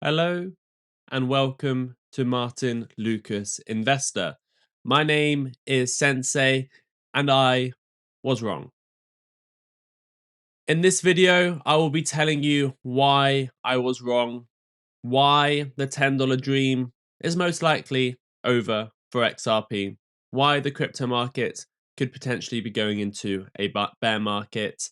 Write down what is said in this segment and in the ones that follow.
Hello and welcome to Martyn Lucas Investor. My name is Sensei and I was wrong. In this video, I will be telling you why I was wrong, why the $10 dream is most likely over for XRP, why the crypto market could potentially be going into a bear market.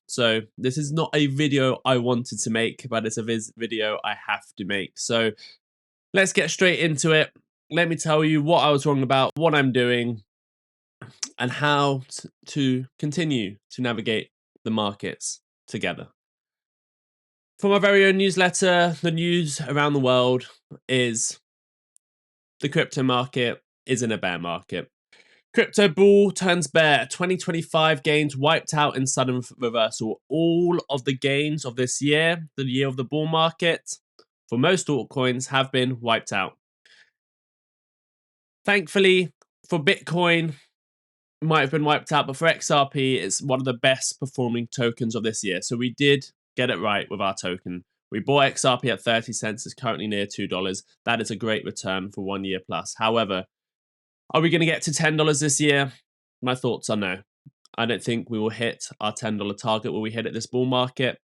So this is not a video I wanted to make, but it's a video I have to make. So let's get straight into it. Let me tell you what I was wrong about, what I'm doing, and how to continue to navigate the markets together. For my very own newsletter, the news around the world is the crypto market is in a bear market. Crypto bull turns bear. 2025 gains wiped out in sudden reversal. All of the gains of this year, the year of the bull market, for most altcoins have been wiped out. Thankfully, for Bitcoin, it might have been wiped out, but for XRP, it's one of the best performing tokens of this year. So we did get it right with our token. We bought XRP at 30 cents. It's currently near $2. That is a great return for 1 year plus. However, are we going to get to $10 this year? My thoughts are no. I don't think we will hit our $10 target. Will we hit it this bull market?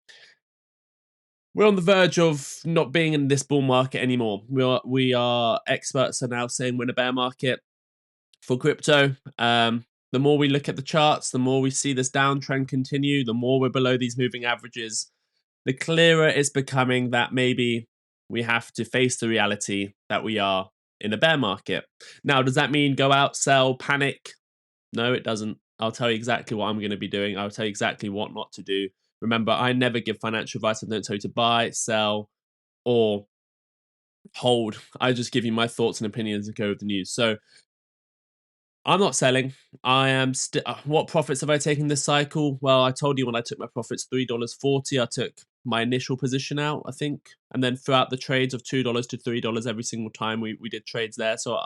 We're on the verge of not being in this bull market anymore. We are experts are now saying we're in a bear market for crypto. The more we look at the charts, the more we see this downtrend continue, the more we're below these moving averages, the clearer it's becoming that maybe we have to face the reality that we are in a bear market. Now, does that mean go out, sell, panic? No, it doesn't. I'll tell you exactly what I'm going to be doing. I'll tell you exactly what not to do. Remember, I never give financial advice. I don't tell you to buy, sell, or hold. I just give you my thoughts and opinions and go with the news. So I'm not selling. I am still. What profits have I taken this cycle? Well, I told you when I took my profits, $3.40. I took my initial position out, I think, and then throughout the trades of $2 to $3 every single time we did trades there. So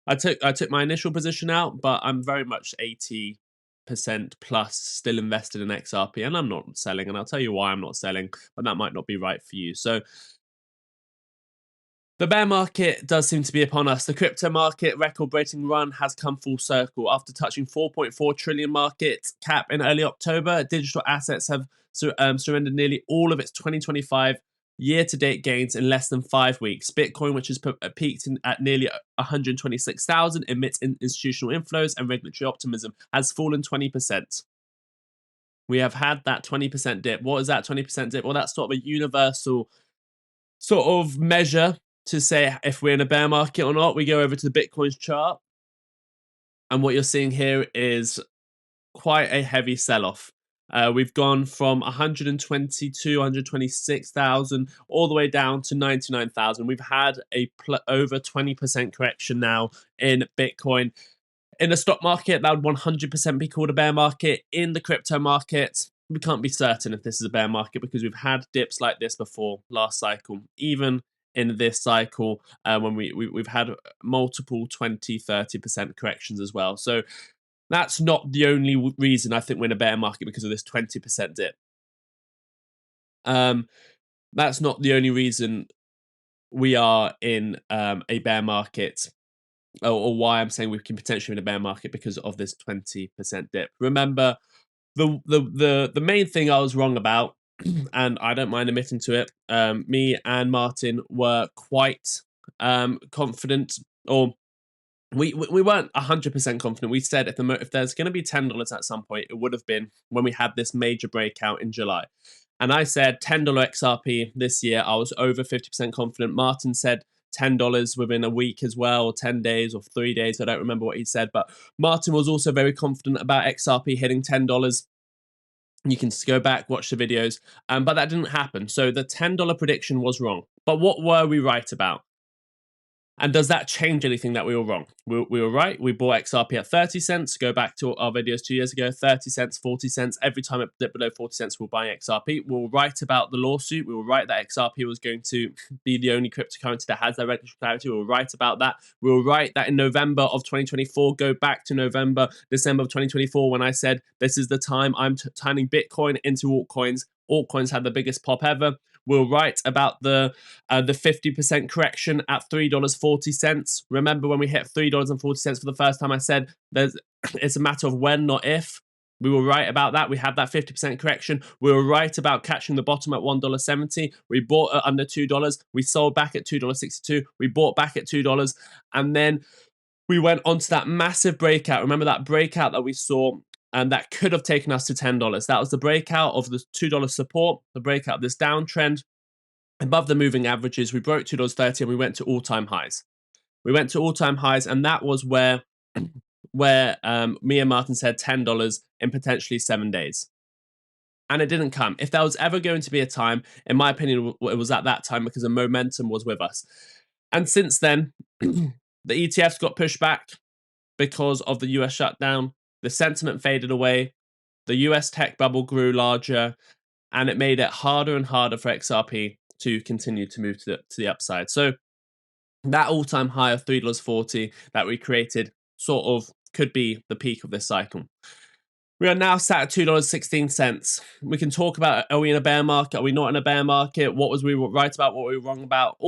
I took my initial position out, but I'm very much 80% plus still invested in XRP, and I'm not selling. And I'll tell you why I'm not selling, but that might not be right for you. So the bear market does seem to be upon us. The crypto market record-breaking run has come full circle. After touching 4.4 trillion market cap in early October, digital assets have surrendered nearly all of its 2025 year-to-date gains in less than 5 weeks. Bitcoin, which has peaked at nearly 126,000 amidst institutional inflows and regulatory optimism, has fallen 20%. We have had that 20% dip. What is that 20% dip? Well, that's sort of a universal sort of measure to say if we're in a bear market or not. We go over to the Bitcoin's chart, and what you're seeing here is quite a heavy sell-off. We've gone from 122, 126,000 all the way down to 99,000. We've had a over 20% correction now in Bitcoin. In the stock market, that would 100% be called a bear market. In the crypto market, we can't be certain if this is a bear market because we've had dips like this before last cycle. Even in this cycle, when we've had multiple 20-30% corrections as well. So that's not the only reason I think we're in a bear market because of this 20% dip. That's not the only reason we are in a bear market, or why I'm saying we can potentially be in a bear market because of this 20% dip. Remember, the main thing I was wrong about, and I don't mind admitting to it, me and Martyn were quite confident, or we weren't 100% confident. We said if there's going to be $10 at some point, it would have been when we had this major breakout in July. And I said $10 XRP this year. I was over 50% confident. Martyn said $10 within a week as well, or 10 days or 3 days. I don't remember what he said, but Martyn was also very confident about XRP hitting $10. You can go back, watch the videos, but that didn't happen. So the $10 prediction was wrong. But what were we right about? And does that change anything that we were wrong? We were right. We bought XRP at 30 cents. Go back to our videos 2 years ago, 30 cents, 40 cents. Every time it dipped below 40 cents, we were buying XRP. We were right about the lawsuit. We were right that XRP was going to be the only cryptocurrency that has that regulatory clarity. We were right about that. We were right that in November of 2024, go back to December of 2024, when I said, this is the time I'm turning Bitcoin into altcoins. Altcoins had the biggest pop ever. We were right about the 50% correction at $3.40. Remember when we hit $3.40 for the first time, I said it's a matter of when, not if. We were right about that. We had that 50% correction. We were right about catching the bottom at $1.70. We bought at under $2. We sold back at $2.62. We bought back at $2. And then we went on to that massive breakout. Remember that breakout that we saw, and that could have taken us to $10. That was the breakout of the $2 support, the breakout of this downtrend above the moving averages. We broke $2.30 and we went to all-time highs. We went to all-time highs, and that was where me and Martyn said $10 in potentially 7 days. And it didn't come. If there was ever going to be a time, in my opinion, it was at that time, because the momentum was with us. And since then, the ETFs got pushed back because of the US shutdown. The sentiment faded away. The US tech bubble grew larger, and it made it harder and harder for XRP to continue to move to the upside. So that all-time high of $3.40 that we created sort of could be the peak of this cycle. We are now sat at $2.16. We can talk about, are we in a bear market? Are we not in a bear market? What was we right about? What were we wrong about?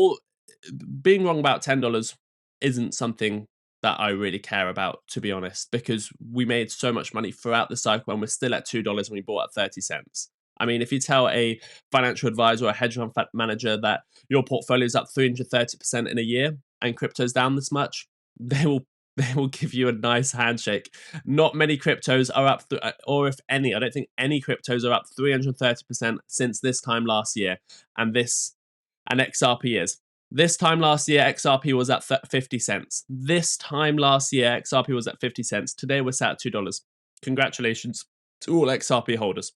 Being wrong about $10 isn't something that I really care about, to be honest, because we made so much money throughout the cycle and we're still at $2 and we bought at 30 cents. I mean, if you tell a financial advisor or a hedge fund manager that your portfolio is up 330% in a year and crypto's down this much, they will give you a nice handshake. Not many cryptos are up, or if any, I don't think any cryptos are up 330% since this time last year, and XRP is. This time last year, XRP was at 50 cents. This time last year, XRP was at 50 cents. Today, we're sat at $2. Congratulations to all XRP holders.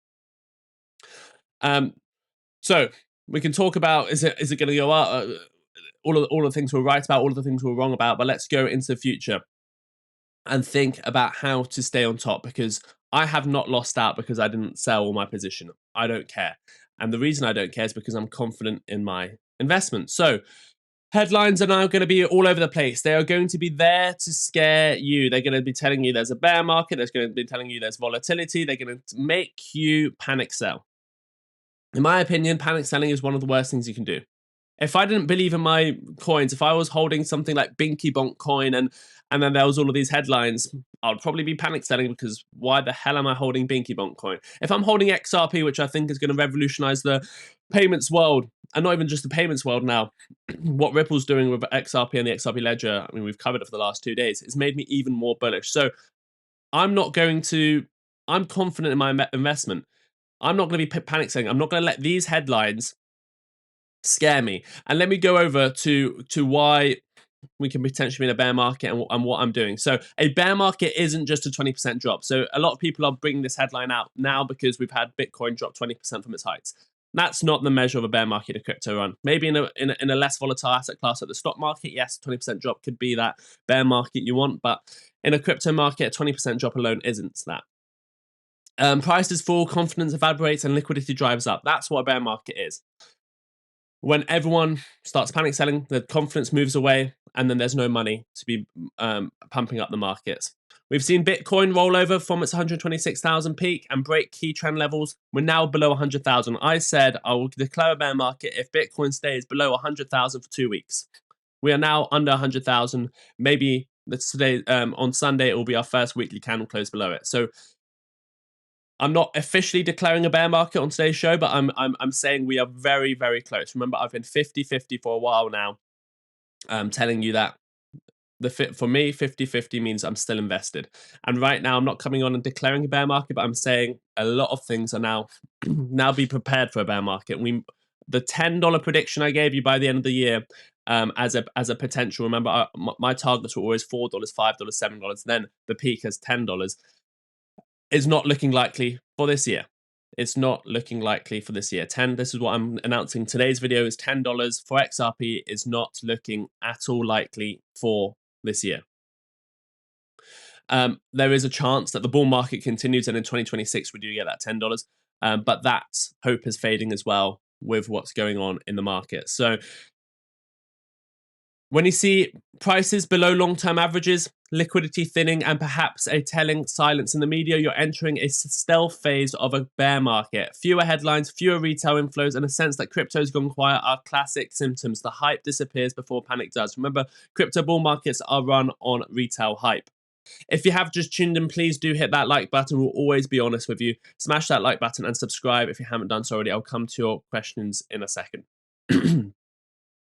So we can talk about, is it going to go up? All the things we're right about, all of the things we're wrong about, but let's go into the future and think about how to stay on top, because I have not lost out because I didn't sell all my position. I don't care. And the reason I don't care is because I'm confident in my investment. So headlines are now going to be all over the place. They are going to be there to scare you. They're going to be telling you there's a bear market. They're going to be telling you there's volatility. They're going to make you panic sell. In my opinion, panic selling is one of the worst things you can do. If I didn't believe in my coins, if I was holding something like Binky Bonk coin and then there was all of these headlines, I'd probably be panic selling, because why the hell am I holding Binky Bonk coin? If I'm holding XRP, which I think is going to revolutionize the payments world, and not even just the payments world now, what Ripple's doing with XRP and the XRP ledger, I mean, we've covered it for the last 2 days, it's made me even more bullish. So I'm confident in my investment. I'm not going to be panic selling. I'm not going to let these headlines scare me. And let me go over to why we can potentially be in a bear market and what I'm doing. So a bear market isn't just a 20% drop. So a lot of people are bringing this headline out now because we've had Bitcoin drop 20% from its heights. That's not the measure of a bear market a crypto run. Maybe in a less volatile asset class like the stock market, yes, 20% drop could be that bear market you want. But in a crypto market, a 20% drop alone isn't that. Prices fall, confidence evaporates, and liquidity drives up. That's what a bear market is. When everyone starts panic selling, the confidence moves away, and then there's no money to be pumping up the markets. We've seen Bitcoin roll over from its 126,000 peak and break key trend levels. We're now below 100,000. I said I will declare a bear market if Bitcoin stays below 100,000 for 2 weeks. We are now under 100,000. Maybe today, on Sunday, it will be our first weekly candle close below it. So I'm not officially declaring a bear market on today's show, but I'm saying we are very, very close. Remember, I've been 50-50 for a while now. I'm telling you that for me, 50-50 means I'm still invested. And right now, I'm not coming on and declaring a bear market, but I'm saying a lot of things are now be prepared for a bear market. The $10 prediction I gave you by the end of the year as a potential. Remember, my targets were always $4, $5, $7. Then the peak is $10. Is not looking likely for this year. It's not looking likely for this year. This is what I'm announcing. Today's video is $10 for XRP is not looking at all likely for this year. There is a chance that the bull market continues and in 2026 we do get that $10. But that hope is fading as well with what's going on in the market. So when you see prices below long-term averages, liquidity thinning, and perhaps a telling silence in the media, you're entering a stealth phase of a bear market. Fewer headlines, fewer retail inflows, and a sense that crypto's gone quiet are classic symptoms. The hype disappears before panic does. Remember, crypto bull markets are run on retail hype. If you have just tuned in, please do hit that like button. We'll always be honest with you. Smash that like button and subscribe if you haven't done so already. I'll come to your questions in a second.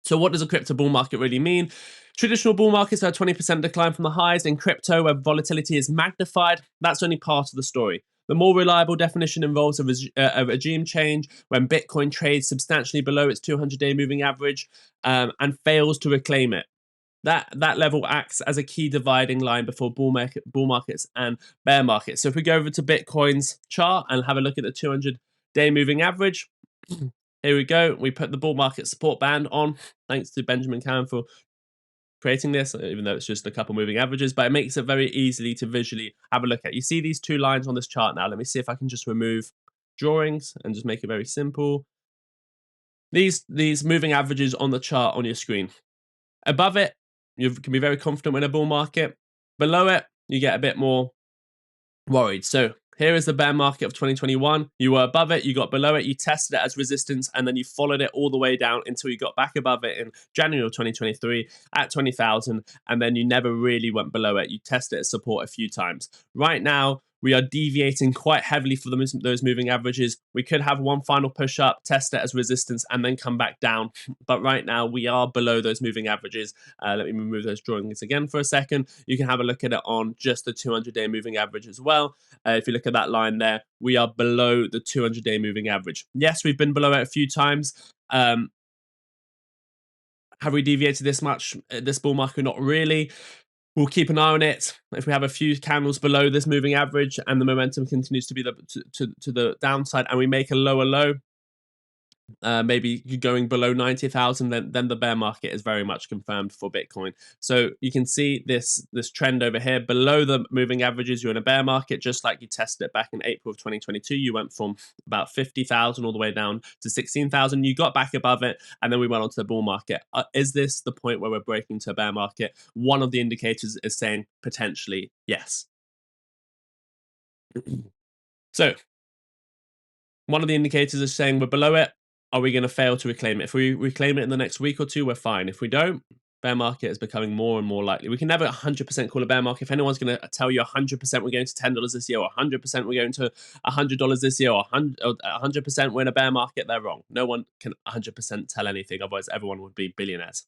So what does a crypto bull market really mean? Traditional bull markets are a 20% decline from the highs. In crypto, where volatility is magnified, that's only part of the story. The more reliable definition involves a regime change when Bitcoin trades substantially below its 200-day moving average and fails to reclaim it. That level acts as a key dividing line before bull markets and bear markets. So if we go over to Bitcoin's chart and have a look at the 200-day moving average, here we go. We put the bull market support band on. Thanks to Benjamin Cowan for creating this, even though it's just a couple moving averages, but it makes it very easily to visually have a look at. You see these two lines on this chart now. Let me see if I can just remove drawings and just make it very simple. These moving averages on the chart on your screen. Above it, you can be very confident in a bull market. Below it, you get a bit more worried. So here is the bear market of 2021. You were above it, you got below it, you tested it as resistance, and then you followed it all the way down until you got back above it in January of 2023 at 20,000, and then you never really went below it. You tested it as support a few times. Right now, we are deviating quite heavily for those moving averages. We could have one final push up, test it as resistance, and then come back down. But right now, we are below those moving averages. Let me remove those drawings again for a second. You can have a look at it on just the 200-day moving average as well. If you look at that line there, we are below the 200-day moving average. Yes, we've been below it a few times. Have we deviated this much, this bull market? Not really. We'll keep an eye on it. If we have a few candles below this moving average and the momentum continues to be to the downside and we make a lower low, maybe going below 90,000, then the bear market is very much confirmed for Bitcoin. So you can see this trend over here below the moving averages. You're in a bear market, just like you tested it back in April of 2022. You went from about 50,000 all the way down to 16,000. You got back above it, and then we went on to the bull market. Is this the point where we're breaking to a bear market? One of the indicators is saying potentially yes. So one of the indicators is saying we're below it. Are we going to fail to reclaim it? If we reclaim it in the next week or two, we're fine. If we don't, bear market is becoming more and more likely. We can never 100% call a bear market. If anyone's going to tell you 100% we're going to $10 this year, or 100% we're going to $100 this year, or 100% we're in a bear market, they're wrong. No one can 100% tell anything. Otherwise, everyone would be billionaires.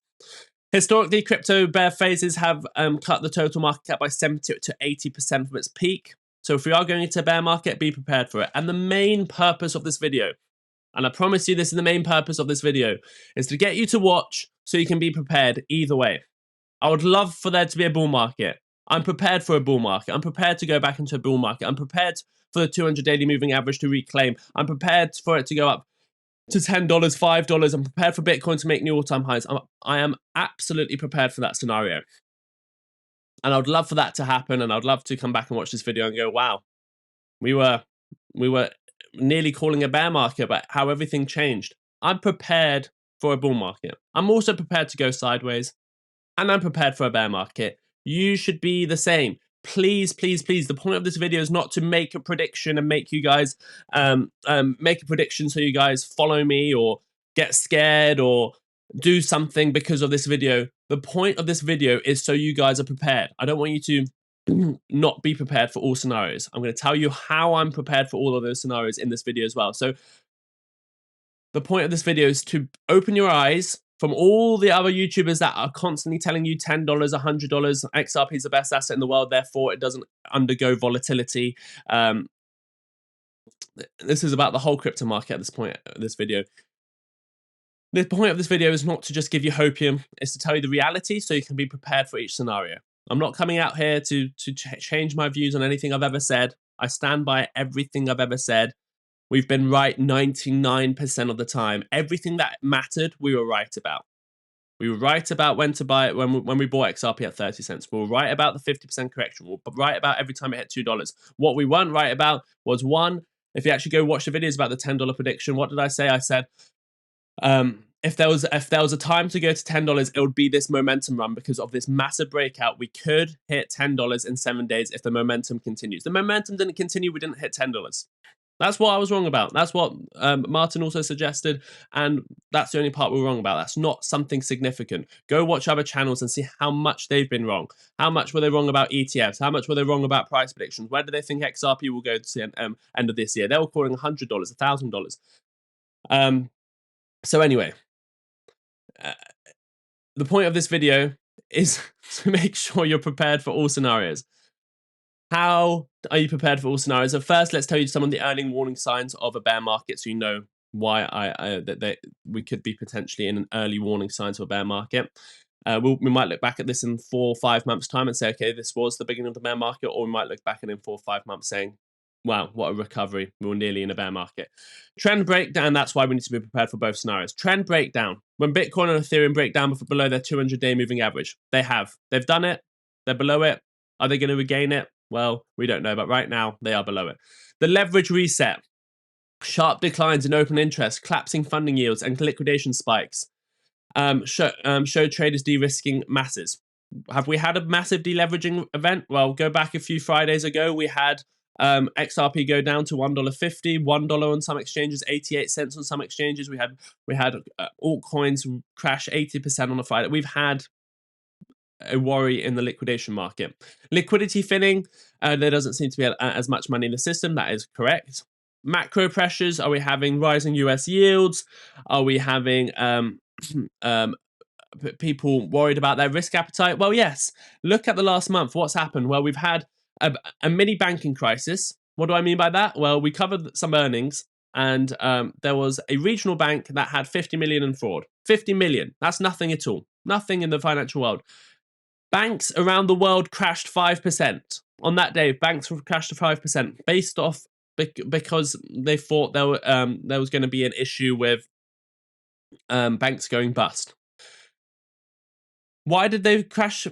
Historically, crypto bear phases have cut the total market cap by 70 to 80% from its peak. So if we are going into a bear market, be prepared for it. And the main purpose of this video, and I promise you this is the main purpose of this video, is to get you to watch so you can be prepared either way. I would love for there to be a bull market. I'm prepared for a bull market. I'm prepared to go back into a bull market. I'm prepared for the 200 daily moving average to reclaim. I'm prepared for it to go up to $10, $5. I'm prepared for Bitcoin to make new all-time highs. I am absolutely prepared for that scenario. And I would love for that to happen, and I'd love to come back and watch this video and go, wow, we were nearly calling a bear market, but how everything changed. I'm prepared for a bull market. I'm also prepared to go sideways, and I'm prepared for a bear market. You should be the same. Please, please, please. The point of this video is not to make a prediction and make you guys make a prediction so you guys follow me or get scared or do something because of this video. The point of this video is so you guys are prepared. I don't want you to not be prepared for all scenarios. I'm going to tell you how I'm prepared for all of those scenarios in this video as well. So the point of this video is to open your eyes from all the other YouTubers that are constantly telling you $10, $100, XRP is the best asset in the world, therefore it doesn't undergo volatility. This is about the whole crypto market at this point of this video. The point of this video is not to just give you hopium, it's to tell you the reality so you can be prepared for each scenario. I'm not coming out here to change my views on anything I've ever said. I stand by everything I've ever said. We've been right 99% of the time. Everything that mattered, we were right about. We were right about when to buy it when we bought XRP at 30 cents. We were right about the 50% correction. We were right about every time it hit $2. What we weren't right about was, one, if you actually go watch the videos about the $10 prediction, what did I say? I said, if there was a time to go to $10, it would be this momentum run because of this massive breakout. We could hit $10 in 7 days if the momentum continues. The momentum didn't continue. We didn't hit $10. That's what I was wrong about. That's what Martyn also suggested, and that's the only part we were wrong about. That's not something significant. Go watch other channels and see how much they've been wrong. How much were they wrong about ETFs? How much were they wrong about price predictions? Where do they think XRP will go to the end of this year? They were calling $100, $1,000. So anyway, the point of this video is to make sure you're prepared for all scenarios. How are you prepared for all scenarios? So first, let's tell you some of the early warning signs of a bear market, so you know why we could be potentially in an early warning signs of a bear market. We might look back at this in 4 or 5 months' time and say, okay, this was the beginning of the bear market, or we might look back at it in 4 or 5 months saying, wow, what a recovery. We were nearly in a bear market. Trend breakdown, that's why we need to be prepared for both scenarios. Trend breakdown. When Bitcoin and Ethereum break down below their 200-day moving average, they have. They've done it. They're below it. Are they going to regain it? Well, we don't know, but right now they are below it. The leverage reset. Sharp declines in open interest, collapsing funding yields, and liquidation spikes show traders de-risking masses. Have we had a massive deleveraging event? Well, go back a few Fridays ago. We had XRP go down to $1.50, $1 on some exchanges, 88 cents on some exchanges. We had altcoins crash 80% on a Friday. We've had a worry in the liquidation market. Liquidity thinning, there doesn't seem to be as much money in the system. That is correct. Macro pressures, are we having rising US yields? Are we having people worried about their risk appetite? Well, yes. Look at the last month. What's happened? Well, we've had a mini banking crisis. What do I mean by that? Well, we covered some earnings, and there was a regional bank that had 50 million in fraud. 50 million. That's nothing at all. Nothing in the financial world. Banks around the world crashed 5%. On that day, banks crashed 5% based off because they thought there was going to be an issue with banks going bust. Why did they crash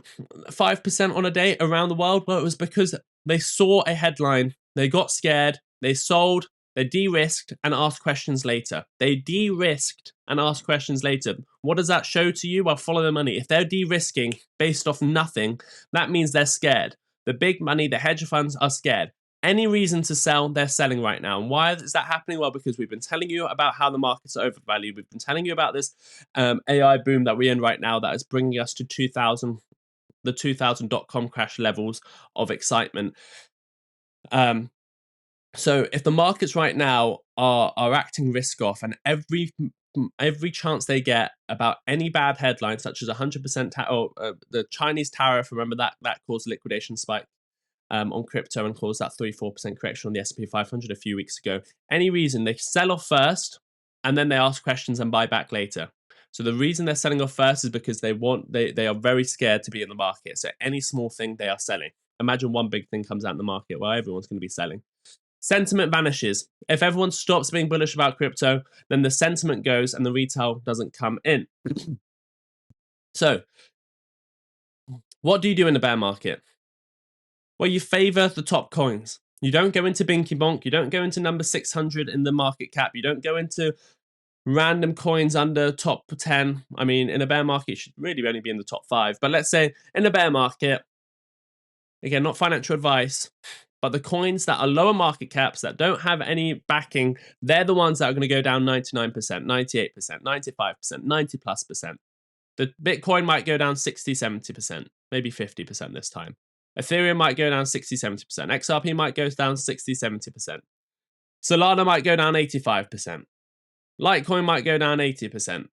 5% on a day around the world? Well, it was because they saw a headline, they got scared, they sold, they de-risked and asked questions later. They de-risked and asked questions later. What does that show to you? Well, follow the money. If they're de-risking based off nothing, that means they're scared. The big money, the hedge funds are scared. Any reason to sell, they're selling right now. And why is that happening? Well, because we've been telling you about how the markets are overvalued. We've been telling you about this AI boom that we're in right now that is bringing us to the 2000.com crash levels of excitement. So if the markets right now are acting risk off, and every chance they get about any bad headline, such as 100% the Chinese tariff, remember that caused a liquidation spike on crypto and caused that 3-4% correction on the S&P 500 a few weeks ago. Any reason they sell off first, and then they ask questions and buy back later. So the reason they're selling off first is because they are very scared to be in the market. So any small thing they are selling. Imagine one big thing comes out in the market. Well, everyone's going to be selling. Sentiment vanishes. If everyone stops being bullish about crypto, then the sentiment goes and the retail doesn't come in. So, what do you do in the bear market? Well, you favor the top coins. You don't go into Binky Bonk. You don't go into number 600 in the market cap. You don't go into random coins under top 10. I mean, in a bear market, it should really only be in the top 5. But let's say in a bear market, again, not financial advice, but the coins that are lower market caps that don't have any backing, they're the ones that are going to go down 99%, 98%, 95%, 90+%. The Bitcoin might go down 60, 70%, maybe 50% this time. Ethereum might go down 60, 70%. XRP might go down 60, 70%. Solana might go down 85%. Litecoin might go down 80%.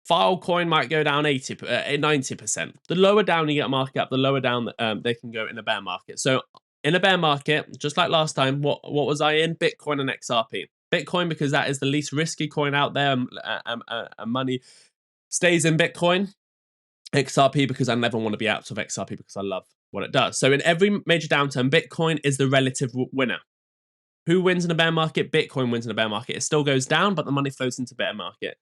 Filecoin might go down 90%. The lower down you get a market up, the lower down they can go in a bear market. So in a bear market, just like last time, what was I in? Bitcoin and XRP. Bitcoin because that is the least risky coin out there, and money stays in Bitcoin. XRP because I never want to be out of XRP because I love what it does. So in every major downturn, Bitcoin is the relative winner. Who wins in a bear market? Bitcoin wins in a bear market. It still goes down, but the money flows into bear market.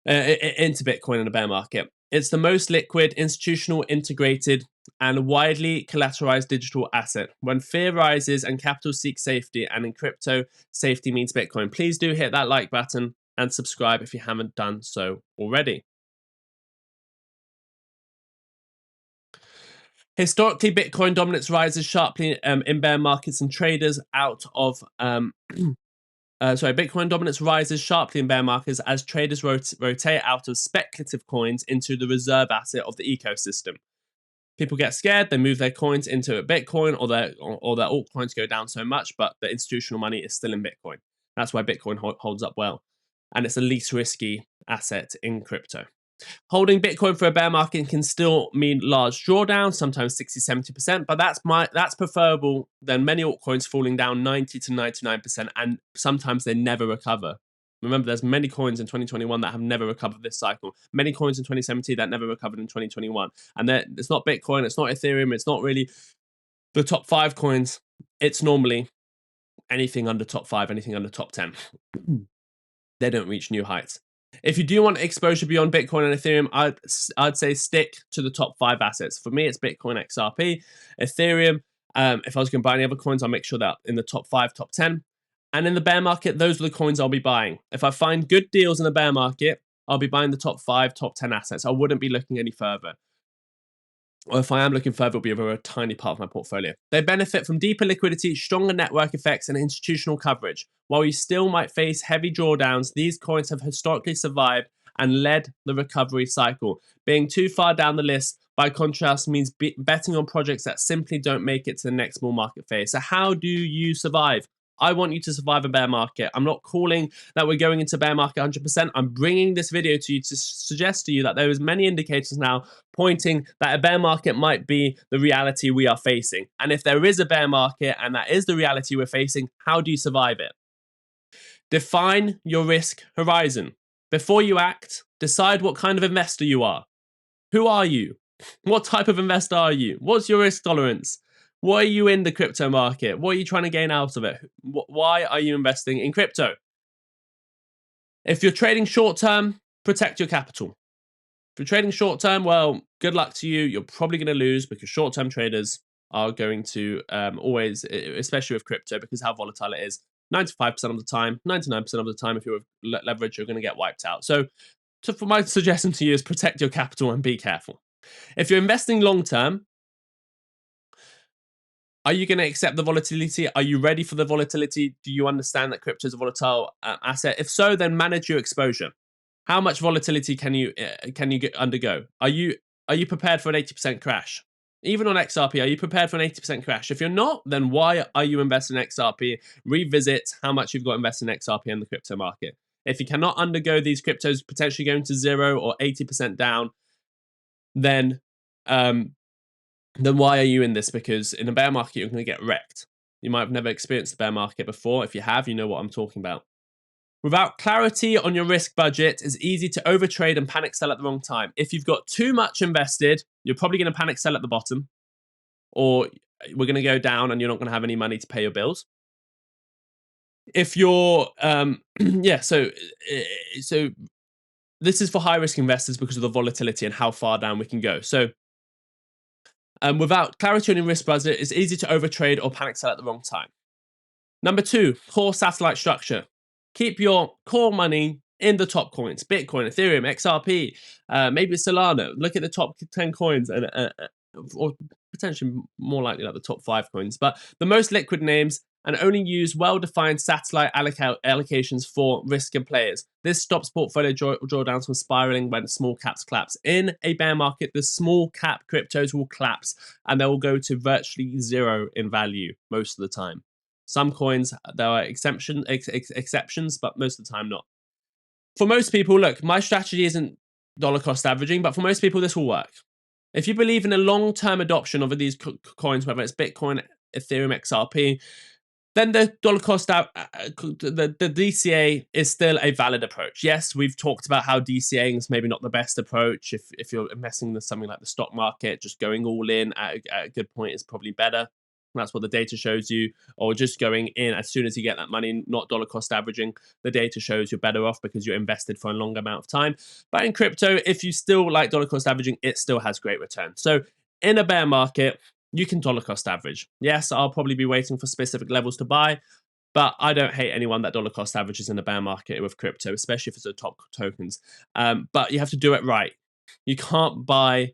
Into Bitcoin in a bear market. It's the most liquid, institutional, integrated and widely collateralized digital asset. When fear rises and capital seeks safety, and in crypto, safety means Bitcoin. Please do hit that like button and subscribe if you haven't done so already. Historically, Bitcoin dominance rises sharply in bear markets, and traders out of Bitcoin dominance rises sharply in bear markets as traders rotate out of speculative coins into the reserve asset of the ecosystem. People get scared, they move their coins into a Bitcoin, or their altcoins go down so much, but the institutional money is still in Bitcoin. That's why Bitcoin holds up well, and it's the least risky asset in crypto. Holding Bitcoin for a bear market can still mean large drawdowns, sometimes 60-70%, but that's preferable than many altcoins falling down 90 to 99%, and sometimes they never recover. Remember, there's many coins in 2021 that have never recovered this cycle. Many coins in 2017 that never recovered in 2021. And it's not Bitcoin, it's not Ethereum, it's not really the top 5 coins. It's normally anything under top 5, anything under top 10. They don't reach new heights. If you do want exposure beyond Bitcoin and Ethereum, I'd say stick to the top 5 assets. For me, it's Bitcoin, XRP, Ethereum. If I was going to buy any other coins, I'll make sure that in the top 5, top 10. And in the bear market, those are the coins I'll be buying. If I find good deals in the bear market, I'll be buying the top 5, top 10 assets. I wouldn't be looking any further. Or if I am looking further, it'll be over a tiny part of my portfolio. They benefit from deeper liquidity, stronger network effects, and institutional coverage. While you still might face heavy drawdowns, these coins have historically survived and led the recovery cycle. Being too far down the list, by contrast, means betting on projects that simply don't make it to the next bull market phase. So how do you survive? I want you to survive a bear market. I'm not calling that we're going into bear market 100%. I'm bringing this video to you to suggest to you that there is many indicators now pointing that a bear market might be the reality we are facing. And if there is a bear market and that is the reality we're facing, how do you survive it? Define your risk horizon. Before you act, decide what kind of investor you are. Who are you? What type of investor are you? What's your risk tolerance? Why are you in the crypto market? What are you trying to gain out of it? Why are you investing in crypto? If you're trading short term, protect your capital. If you're trading short term, well, good luck to you. You're probably going to lose because short term traders are going to always, especially with crypto, because how volatile it is, 95% of the time, 99% of the time, if you're leverage, you're going to get wiped out. So for my suggestion to you is protect your capital and be careful. If you're investing long term, are you going to accept the volatility? Are you ready for the volatility? Do you understand that crypto is a volatile asset? If so, then manage your exposure. How much volatility can you undergo? Are you prepared for an 80% crash? Even on XRP, are you prepared for an 80% crash? If you're not, then why are you investing in XRP? Revisit how much you've got invested in XRP in the crypto market. If you cannot undergo these cryptos potentially going to 0 or 80% down, then why are you in this? Because in a bear market, you're going to get wrecked. You might have never experienced the bear market before. If you have, you know what I'm talking about. Without clarity on your risk budget, it's easy to overtrade and panic sell at the wrong time. If you've got too much invested, you're probably going to panic sell at the bottom, or we're going to go down and you're not going to have any money to pay your bills. If you're, so this is for high risk investors because of the volatility and how far down we can go. So without clarity on your risk budget, it's easy to overtrade or panic sell at the wrong time. Number 2, core satellite structure. Keep your core money in the top coins: Bitcoin, Ethereum, XRP, maybe Solana. Look at the top 10 coins, or potentially more likely like the top 5 coins, but the most liquid names, and only use well-defined satellite allocations for riskier players. This stops portfolio drawdowns from spiraling when small caps collapse. In a bear market, the small cap cryptos will collapse and they will go to virtually 0 in value most of the time. Some coins, there are exceptions, but most of the time not. For most people, look, my strategy isn't dollar cost averaging, but for most people, this will work. If you believe in a long-term adoption of these coins, whether it's Bitcoin, Ethereum, XRP, then the dollar cost the DCA is still a valid approach. Yes, we've talked about how DCAing is maybe not the best approach. If you're investing in something like the stock market, just going all in at a good point is probably better. That's what the data shows you. Or just going in as soon as you get that money, not dollar cost averaging. The data shows you're better off because you're invested for a long amount of time. But in crypto, if you still like dollar cost averaging, it still has great return. So In a bear market, you can dollar cost average. Yes, I'll probably be waiting for specific levels to buy, but I don't hate anyone that dollar cost averages in a bear market with crypto, especially if it's the top tokens. But you have to do it right. You can't buy.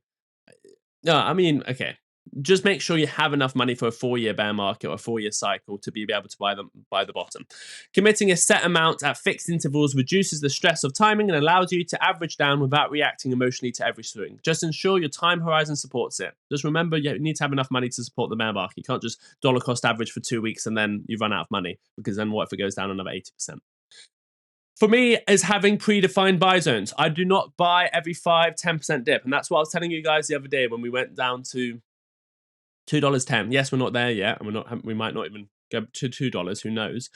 No, I mean, okay. Just make sure you have enough money for a 4-year bear market or a 4-year cycle to be able to buy the bottom. Committing a set amount at fixed intervals reduces the stress of timing and allows you to average down without reacting emotionally to every swing. Just ensure your time horizon supports it. Just remember, you need to have enough money to support the bear market. You can't just dollar cost average for 2 weeks and then you run out of money, because then what if it goes down another 80%? For me, is having predefined buy zones. I do not buy every 5-10% dip. And that's what I was telling you guys the other day when we went down to $2.10. Yes, we're not there yet, and we might not even go to $2, who knows.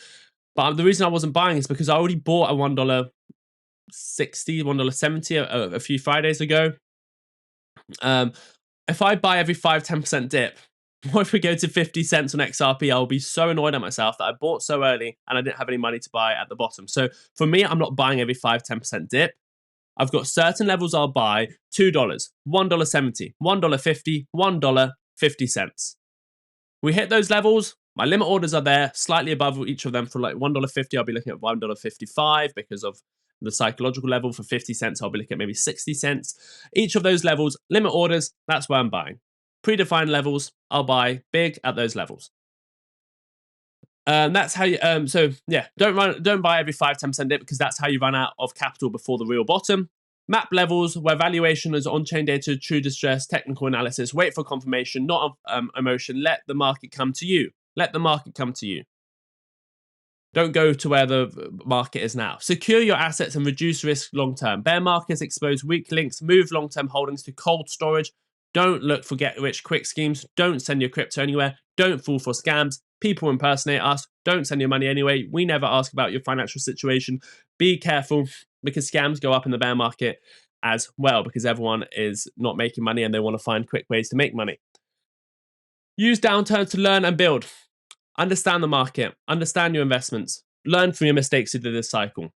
But the reason I wasn't buying is because I already bought a $1.60, $1.70 a few Fridays ago. If I buy every 5-10% dip, what if we go to 50 cents on XRP? I'll be so annoyed at myself that I bought so early and I didn't have any money to buy at the bottom. So for me, I'm not buying every 5-10% dip. I've got certain levels I'll buy: $2, $1.70, $1.50, $1.50. We hit those levels, my limit orders are there, slightly above each of them. For like $1.50, I'll be looking at $1.55 because of the psychological level. For 50 cents, I'll be looking at maybe 60 cents. Each of those levels, limit orders, that's where I'm buying. Predefined levels, I'll buy big at those levels. That's how you. So yeah, don't buy every 5-10% dip, because that's how you run out of capital before the real bottom. Map levels where valuation is on-chain data, true distress, technical analysis. Wait for confirmation, not emotion. Let the market come to you. Let the market come to you. Don't go to where the market is now. Secure your assets and reduce risk long-term. Bear markets expose weak links. Move long-term holdings to cold storage. Don't look for get-rich-quick schemes. Don't send your crypto anywhere. Don't fall for scams. People impersonate us. Don't send your money anyway. We never ask about your financial situation. Be careful, because scams go up in the bear market as well, because everyone is not making money and they want to find quick ways to make money. Use downturns to learn and build. Understand the market. Understand your investments. Learn from your mistakes you did this cycle.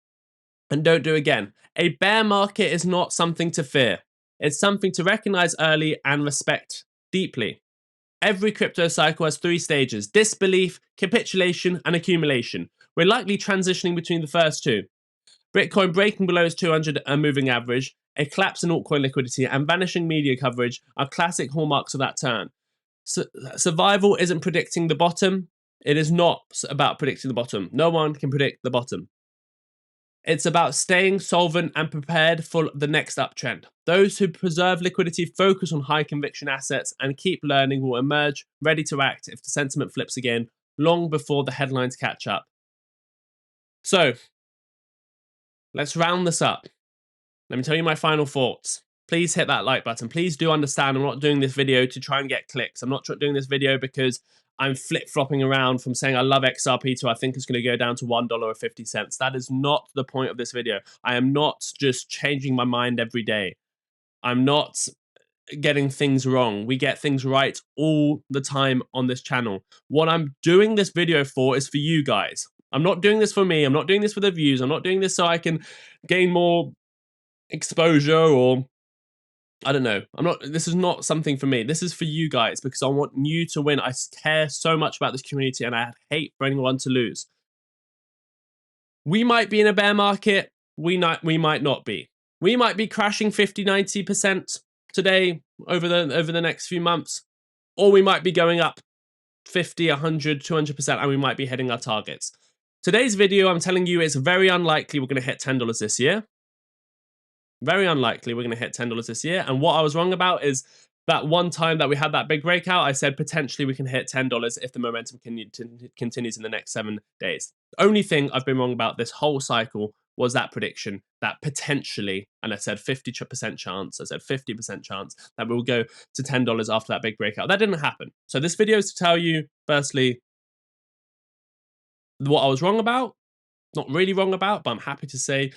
And don't do again. A bear market is not something to fear. It's something to recognize early and respect deeply. Every crypto cycle has 3 stages: disbelief, capitulation, and accumulation. We're likely transitioning between the first 2. Bitcoin breaking below its 200 moving average, a collapse in altcoin liquidity, and vanishing media coverage are classic hallmarks of that turn. Survival isn't predicting the bottom. It is not about predicting the bottom. No one can predict the bottom. It's about staying solvent and prepared for the next uptrend. Those who preserve liquidity, focus on high conviction assets, and keep learning will emerge ready to act if the sentiment flips again, long before the headlines catch up. So, let's round this up. Let me tell you my final thoughts. Please hit that like button. Please do understand I'm not doing this video to try and get clicks. I'm not doing this video because I'm flip-flopping around from saying I love XRP to I think it's going to go down to $1 or 50 cents. That is not the point of this video. I am not just changing my mind every day. I'm not getting things wrong. We get things right all the time on this channel. What I'm doing this video for is for you guys. I'm not doing this for me. I'm not doing this for the views. I'm not doing this so I can gain more exposure, or I don't know. This is not something for me. This is for you guys, because I want you to win. I care so much about this community and I hate for anyone to lose. We might be in a bear market. We might not be. We might be crashing 50-90% today over the next few months, or we might be going up 50, 100, 200%, and we might be hitting our targets. Today's video, I'm telling you, it's very unlikely we're going to hit $10 this year. Very unlikely we're going to hit $10 this year. And what I was wrong about is that one time that we had that big breakout, I said potentially we can hit $10 if the momentum continues in the next 7 days. The only thing I've been wrong about this whole cycle was that prediction, that potentially, and I said 50% chance, I said 50% chance that we'll go to $10 after that big breakout. That didn't happen. So this video is to tell you, firstly, what I was wrong about. Not really wrong about, but I'm happy to say,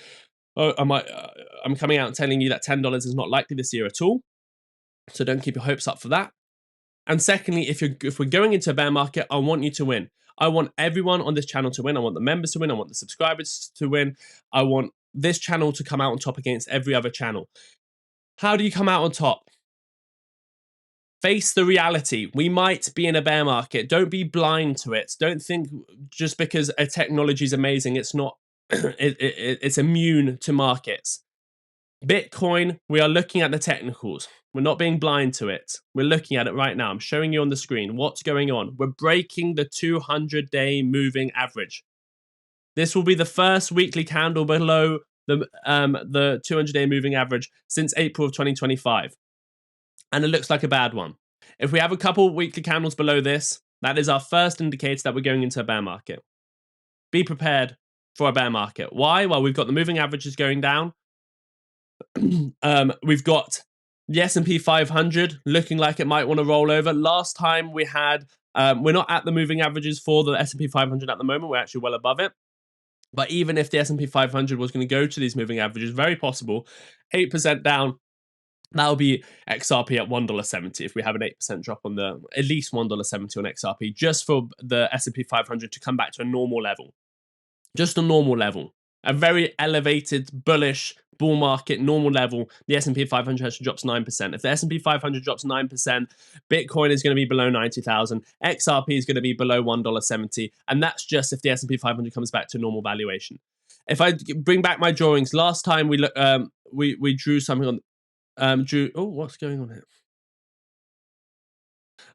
I'm coming out and telling you that $10 is not likely this year at all. So don't keep your hopes up for that. And secondly, if we're going into a bear market, I want you to win. I want everyone on this channel to win. I want the members to win. I want the subscribers to win. I want this channel to come out on top against every other channel. How do you come out on top? Face the reality. We might be in a bear market. Don't be blind to it. Don't think just because a technology is amazing, it's not. It's immune to markets. Bitcoin, we are looking at the technicals. We're not being blind to it. We're looking at it right now. I'm showing you on the screen what's going on. We're breaking the 200-day moving average. This will be the first weekly candle below the 200-day moving average since April of 2025. And it looks like a bad one. If we have a couple weekly candles below this, that is our first indicator that we're going into a bear market. Be prepared for a bear market. Why? Well, we've got the moving averages going down. We've got the S&P 500 looking like it might want to roll over. Last time we had, we're not at the moving averages for the S&P 500 at the moment. We're actually well above it. But even if the S&P 500 was going to go to these moving averages, very possible, 8% down, that'll be XRP at $1.70 if we have an 8% drop on the, at least $1.70 on XRP, just for the S&P 500 to come back to a normal level. Just a normal level. A very elevated, bullish, bull market, normal level, the S&P 500 actually drops 9%. If the S&P 500 drops 9%, Bitcoin is going to be below 90,000, XRP is going to be below $1.70, and that's just if the S&P 500 comes back to normal valuation. If I bring back my drawings, last time we drew something on, what's going on here?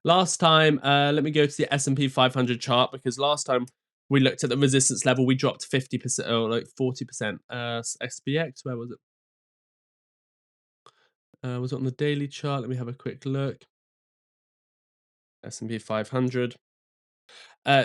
Last time, let me go to the S&P 500 chart, because last time we looked at the resistance level, we dropped 50% or like 40%. SPX, where was it? Was it on the daily chart? Let me have a quick look. S&P 500.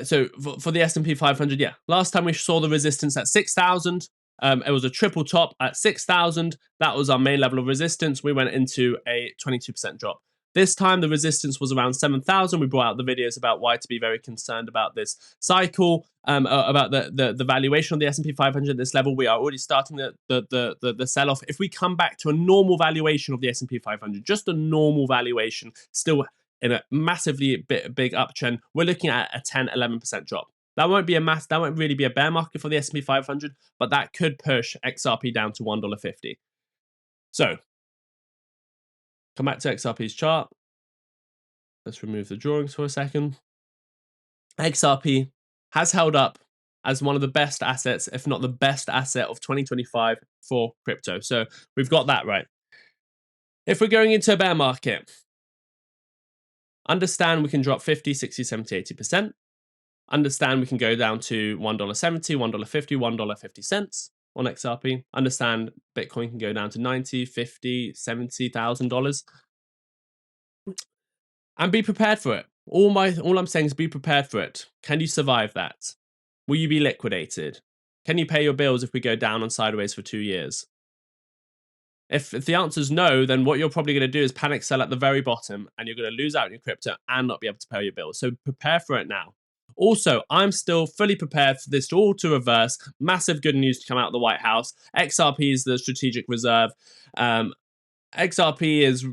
So for the S&P 500, yeah, last time we saw the resistance at 6,000. It was a triple top at 6,000. That was our main level of resistance. We went into a 22% drop. This time, the resistance was around 7,000. We brought out the videos about why to be very concerned about this cycle, about the valuation of the S&P 500 at this level. We are already starting the sell-off. If we come back to a normal valuation of the S&P 500, just a normal valuation, still in a massively big uptrend, we're looking at a 10-11% drop. That won't really be a bear market for the S&P 500, but that could push XRP down to $1.50. So, come back to XRP's chart. Let's remove the drawings for a second. XRP has held up as one of the best assets, if not the best asset of 2025 for crypto. So we've got that right. If we're going into a bear market, understand we can drop 50, 60, 70, 80%. Understand we can go down to $1.70, $1.50, $1.50 on XRP. Understand Bitcoin can go down to $90, $50, $70,000. And be prepared for it. All I'm saying is be prepared for it. Can you survive that? Will you be liquidated? Can you pay your bills if we go down and sideways for 2 years? If the answer is no, then what you're probably going to do is panic sell at the very bottom, and you're going to lose out on your crypto and not be able to pay your bills. So prepare for it now. Also, I'm still fully prepared for this all to reverse. Massive good news to come out of the White House. XRP is the strategic reserve. XRP is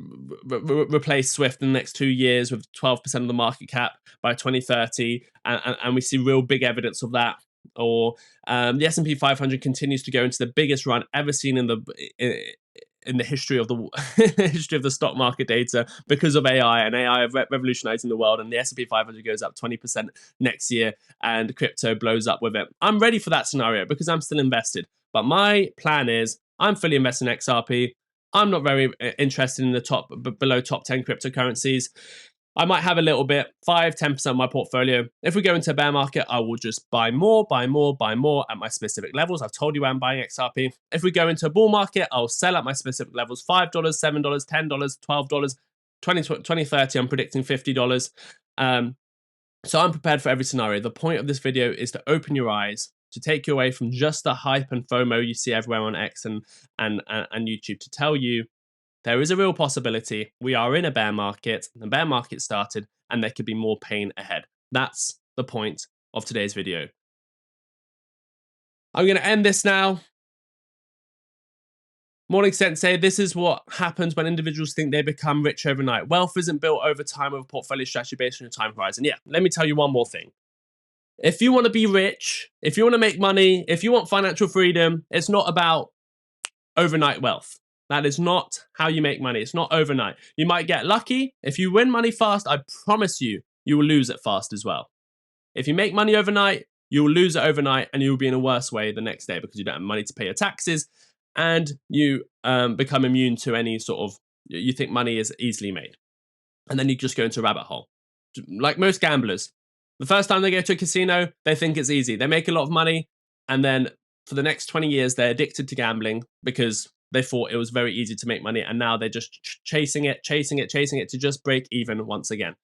replace Swift in the next 2 years with 12% of the market cap by 2030, and we see real big evidence of that. Or the S&P 500 continues to go into the biggest run ever seen in the history of the stock market data because of AI, and AI revolutionizing the world. And the S&P 500 goes up 20% next year, and crypto blows up with it. I'm ready for that scenario because I'm still invested. But my plan is I'm fully invested in XRP. I'm not very interested in the below top 10 cryptocurrencies. I might have a little bit, 5-10% of my portfolio. If we go into a bear market, I will just buy more at my specific levels. I've told you I'm buying XRP. If we go into a bull market, I'll sell at my specific levels, $5, $7, $10, $12, 2030, I'm predicting $50. So I'm prepared for every scenario. The point of this video is to open your eyes, to take you away from just the hype and FOMO you see everywhere on X and YouTube, to tell you there is a real possibility we are in a bear market, the bear market started, and there could be more pain ahead. That's the point of today's video. I'm going to end this now. Morning Sensei, this is what happens when individuals think they become rich overnight. Wealth isn't built over time with a portfolio strategy based on your time horizon. Yeah, let me tell you one more thing. If you want to be rich, if you want to make money, if you want financial freedom, it's not about overnight wealth. That is not how you make money. It's not overnight. You might get lucky. If you win money fast, I promise you, you will lose it fast as well. If you make money overnight, you will lose it overnight and you will be in a worse way the next day because you don't have money to pay your taxes and you become immune to any sort of, you think money is easily made. And then you just go into a rabbit hole. Like most gamblers, the first time they go to a casino, they think it's easy. They make a lot of money and then for the next 20 years, they're addicted to gambling because they thought it was very easy to make money and now they're just chasing it to just break even once again.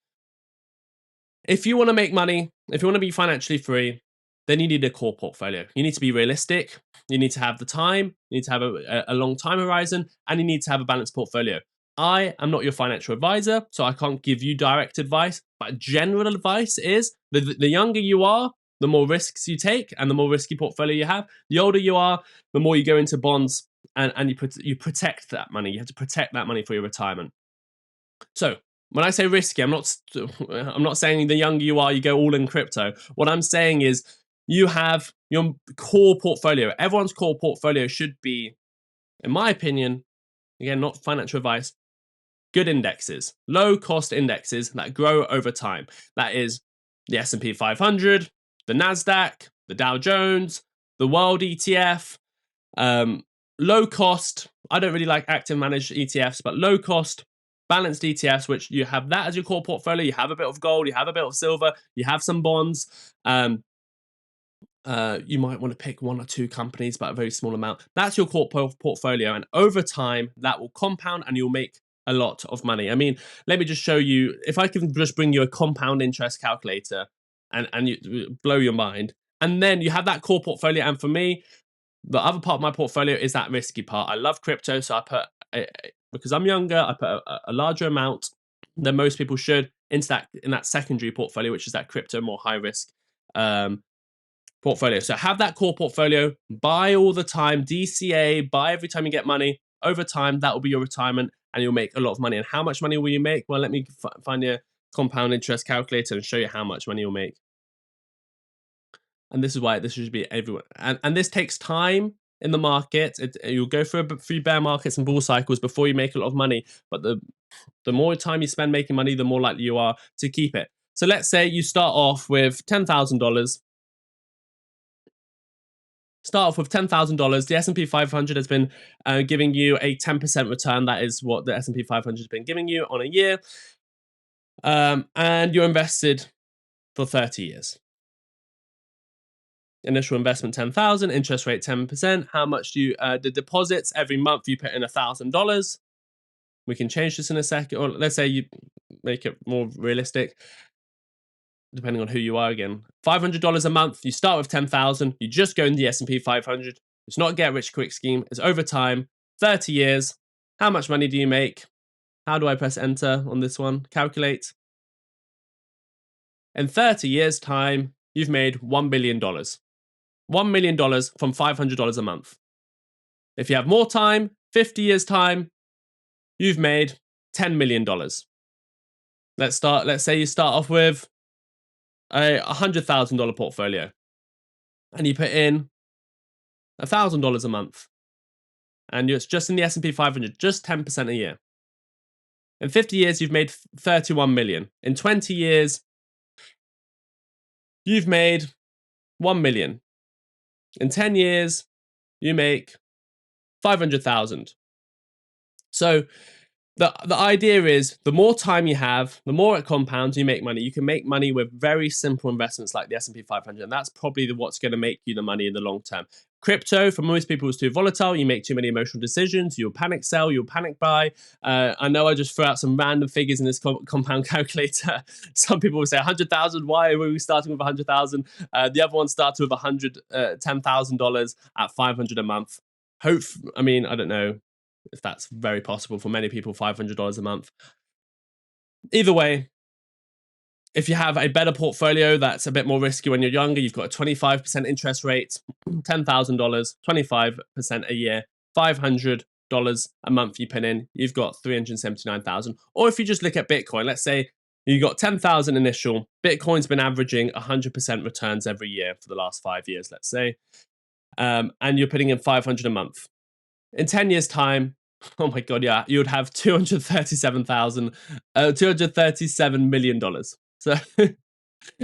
If you want to make money, if you want to be financially free, then you need a core portfolio. You need to be realistic. You need to have the time. You need to have a long time horizon, and you need to have a balanced portfolio. I am not your financial advisor, so I can't give you direct advice, but general advice is the younger you are, the more risks you take and the more risky portfolio you have. The older you are, the more you go into bonds and you protect that money. You have to protect that money for your retirement. So when I say risky, I'm not saying the younger you are, you go all in crypto. What I'm saying is you have your core portfolio. Everyone's core portfolio should be, in my opinion, again, not financial advice, good indexes, low cost indexes that grow over time. That is the S&P 500, the Nasdaq, the Dow Jones, the World ETF, low cost. I don't really like active managed ETFs, but low cost balanced ETFs, which you have that as your core portfolio. You have a bit of gold, you have a bit of silver, you have some bonds. You might want to pick one or two companies, but a very small amount. That's your core portfolio. And over time, that will compound and you'll make a lot of money. I mean, let me just show you, if I can just bring you a compound interest calculator and you blow your mind. And then you have that core portfolio. And for me, the other part of my portfolio is that risky part. I love crypto, so I put, because I'm younger, I put a larger amount than most people should into that secondary portfolio, which is that crypto, more high risk portfolio. So have that core portfolio, buy all the time, DCA, buy every time you get money. Over time, that will be your retirement and you'll make a lot of money. And how much money will you make? Well, let me find your compound interest calculator and show you how much money you'll make. And this is why this should be everyone. And this takes time in the market. You'll go through a few bear markets and bull cycles before you make a lot of money. But the more time you spend making money, the more likely you are to keep it. So let's say you start off with $10,000. Start off with $10,000. The S&P 500 has been giving you a 10% return. That is what the S&P 500 has been giving you on a year. And you're invested for 30 years. Initial investment $10,000, interest rate 10%. How much do you the deposits every month? You put in $1,000. We can change this in a second, or let's say you make it more realistic, depending on who you are. Again, $500 a month. You start with $10,000. You just go in the S&P 500. It's not a get rich quick scheme. It's over time. 30 years. How much money do you make? How do I press enter on this one? Calculate. In 30 years' time, you've made $1 billion. $1 million from $500 a month. If you have more time, 50 years' time, you've made $10 million. Let's say you start off with a $100,000 portfolio and you put in $1,000 a month and it's just in the S&P 500, just 10% a year. In 50 years, you've made 31 million. In 20 years, you've made 1 million. In 10 years, you make 500,000. So the idea is the more time you have, the more it compounds, you make money. You can make money with very simple investments like the S&P 500, and that's probably what's going to make you the money in the long term. Crypto, for most people, is too volatile. You make too many emotional decisions. You'll panic sell. You'll panic buy. I know I just threw out some random figures in this compound calculator. Some people will say 100,000. Why are we starting with 100,000? The other one starts with $10,000 at $500 a month. I don't know if that's very possible for many people, $500 a month. Either way, if you have a better portfolio that's a bit more risky when you're younger, you've got a 25% interest rate, $10,000, 25% a year, $500 a month you put in, you've got $379,000. Or if you just look at Bitcoin, let's say you got 10,000 initial, Bitcoin's been averaging 100% returns every year for the last 5 years, let's say, and you're putting in $500 a month. In 10 years' time, Oh my god, yeah, you would have $237 million. So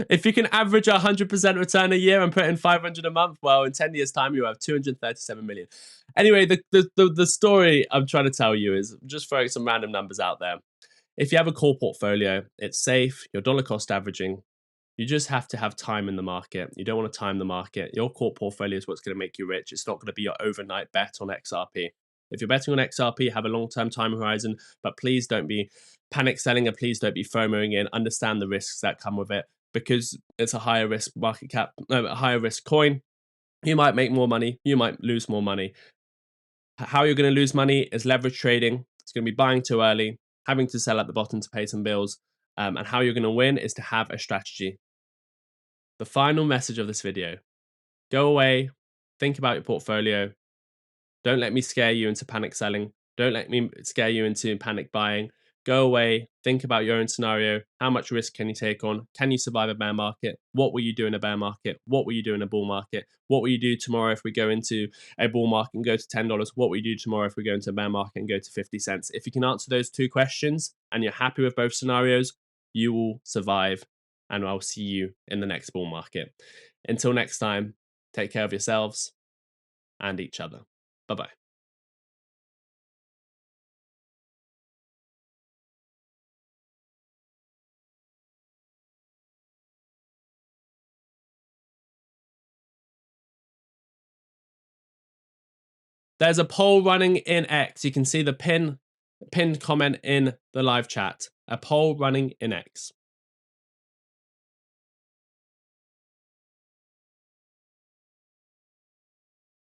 if you can average 100% return a year and put in 500 a month, well, in 10 years' time, you have 237 million. Anyway, the story I'm trying to tell you is just throwing some random numbers out there. If you have a core portfolio, it's safe, you're dollar cost averaging. You just have to have time in the market. You don't want to time the market. Your core portfolio is what's going to make you rich. It's not going to be your overnight bet on XRP. If you're betting on XRP, have a long-term time horizon, but please don't be panic selling and please don't be FOMOing in. Understand the risks that come with it because it's a higher risk market cap, no, a higher risk coin. You might make more money. You might lose more money. How you're going to lose money is leverage trading. It's going to be buying too early, having to sell at the bottom to pay some bills. And how you're going to win is to have a strategy. The final message of this video: go away, think about your portfolio. Don't let me scare you into panic selling. Don't let me scare you into panic buying. Go away, think about your own scenario. How much risk can you take on? Can you survive a bear market? What will you do in a bear market? What will you do in a bull market? What will you do tomorrow if we go into a bull market and go to $10? What will you do tomorrow if we go into a bear market and go to 50 cents? If you can answer those two questions and you're happy with both scenarios, you will survive, and I'll see you in the next bull market. Until next time, take care of yourselves and each other. Bye-bye. There's a poll running in X. You can see the pinned comment in the live chat. A poll running in X.